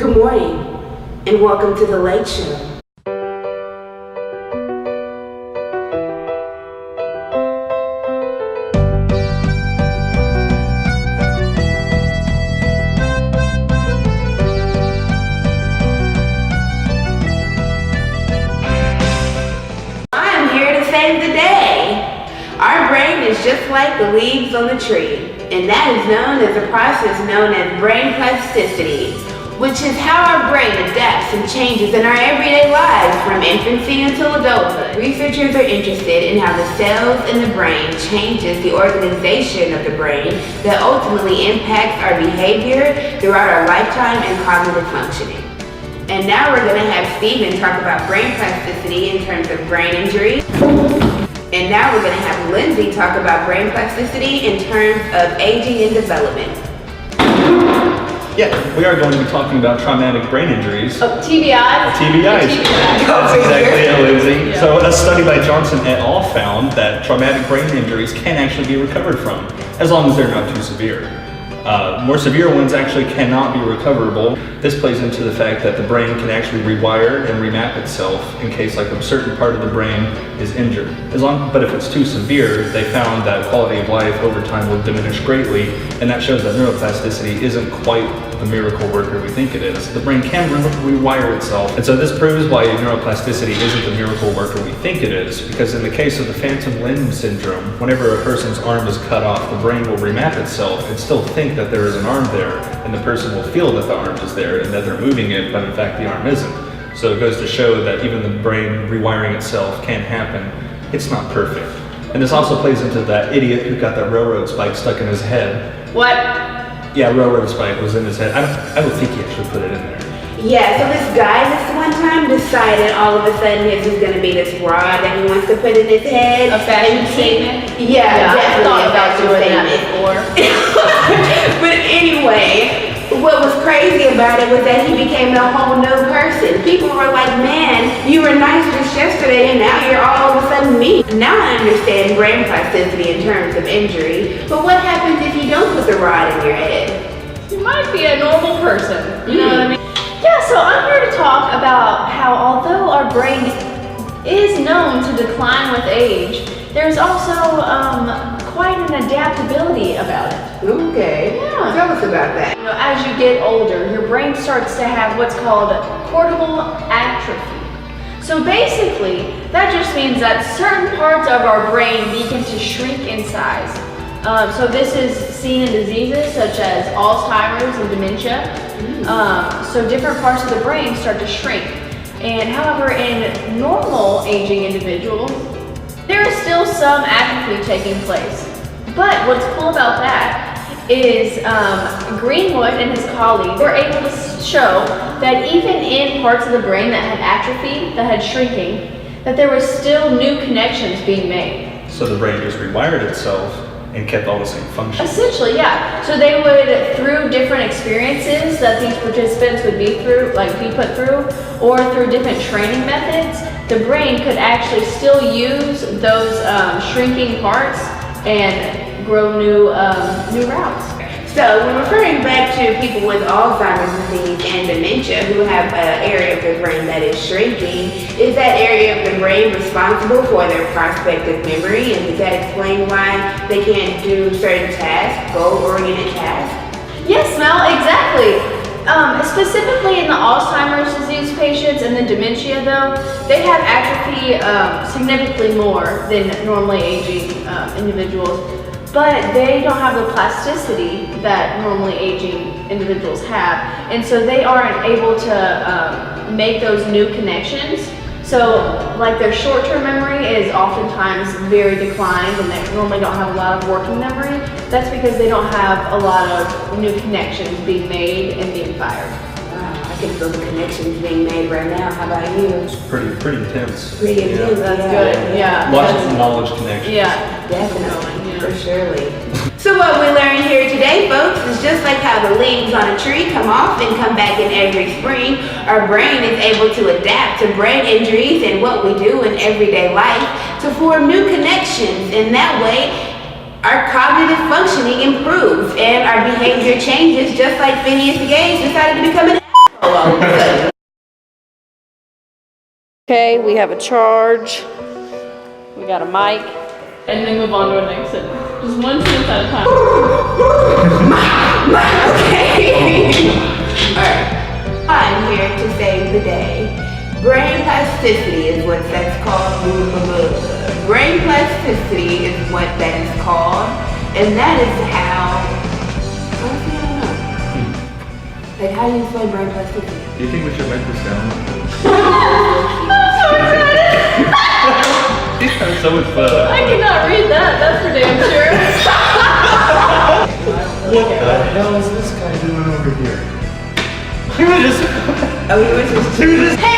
Good morning, and welcome to The Late Show. I am here to save the day. Our brain is just like the leaves on the tree, and that is known as a process known as brain plasticity, which is how our brain adapts and changes in our everyday lives from infancy until adulthood. Researchers are interested in how the cells in the brain changes the organization of the brain that ultimately impacts our behavior throughout our lifetime and cognitive functioning. And now we're gonna have Steven talk about brain plasticity in terms of brain injury. And now we're gonna have Lindsay talk about brain plasticity in terms of aging and development. Yeah, we are going to be talking about traumatic brain injuries. Oh, TBIs? TBIs. That's exactly it, Lindsay. Yeah. So a study by Johnson et al. Found that traumatic brain injuries can actually be recovered from, as long as they're not too severe. More severe ones actually cannot be recoverable. This plays into the fact that the brain can actually rewire and remap itself in case like a certain part of the brain is injured. But if it's too severe, they found that quality of life over time will diminish greatly, and that shows that neuroplasticity isn't quite the miracle worker we think it is. The brain can rewire itself, and so this proves why neuroplasticity isn't the miracle worker we think it is, because in the case of the phantom limb syndrome, whenever a person's arm is cut off, the brain will remap itself and still think that there is an arm there, and the person will feel that the arm is there and that they're moving it, but in fact the arm isn't. So it goes to show that even the brain rewiring itself can happen. It's not perfect. And this also plays into that idiot who got that railroad spike stuck in his head. What? Yeah, railroad spike was in his head. I don't think he actually put it in there. Yeah, so this guy this one time decided all of a sudden his is gonna be this rod that he wants to put in his head. A fashion statement? Yeah, I definitely thought a about fashion doing that statement. before. But anyway, what was crazy about it was that he became a whole new person. People were like, man, you were nice just yesterday and now you're all of a sudden mean. Now I understand brain plasticity in terms of injury, but what happens if you don't put the rod in your head? You might be a normal person. You know what I mean? Yeah, so I'm here to talk about how although our brain is known to decline with age, there's also quite an adaptability about it. Okay, Yeah. tell us about that. You know, as you get older, your brain starts to have what's called cortical atrophy. So basically, that just means that certain parts of our brain begin to shrink in size. So this is seen in diseases such as Alzheimer's and dementia. So different parts of the brain start to shrink. And however, in normal aging individuals, there is still some atrophy taking place. But what's cool about that is Greenwood and his colleagues were able to show that even in parts of the brain that had atrophy, that had shrinking, that there was still new connections being made. So the brain just rewired itself and kept all the same functions. Essentially, yeah. So they would, through different experiences that these participants would be put through, or through different training methods, the brain could actually still use those shrinking parts and grow new routes. So we're referring back to people with Alzheimer's disease and dementia who have an area of the brain that is shrinking. Is that area of the brain responsible for their prospective memory? And does that explain why they can't do certain tasks, goal-oriented tasks? Yes, Mel, exactly. Specifically in the Alzheimer's disease patients and the dementia though, they have atrophy significantly more than normally aging individuals. But they don't have the plasticity that normally aging individuals have. And so they aren't able to make those new connections. So like their short-term memory is oftentimes very declined and they normally don't have a lot of working memory. That's because they don't have a lot of new connections being made and being fired. Wow, I can feel the connections being made right now. How about you? It's pretty intense. Pretty intense, That's yeah. good, yeah. Lots of knowledge connections. Yeah. Definitely, Yeah. for surely. So what we learned here today, folks, is just like how the leaves on a tree come off and come back in every spring, our brain is able to adapt to brain injuries and what we do in everyday life to form new connections. And that way, our cognitive functioning improves and our behavior changes, just like Phineas Gage decided to become an asshole. all of a sudden. Okay, we have a charge. We got a mic. And then move on to our next sentence. Just one sentence at a time. Okay. Alright. I'm here to save the day. Brain plasticity is what that's called. Brain plasticity is what that is called. And that is how, honestly, I don't know. Like, how do you explain brain plasticity? Do you think we should write this down? He's having so much fun. I cannot read that, that's for damn sure. What the hell is this guy doing over here? He was just... Oh, he was just...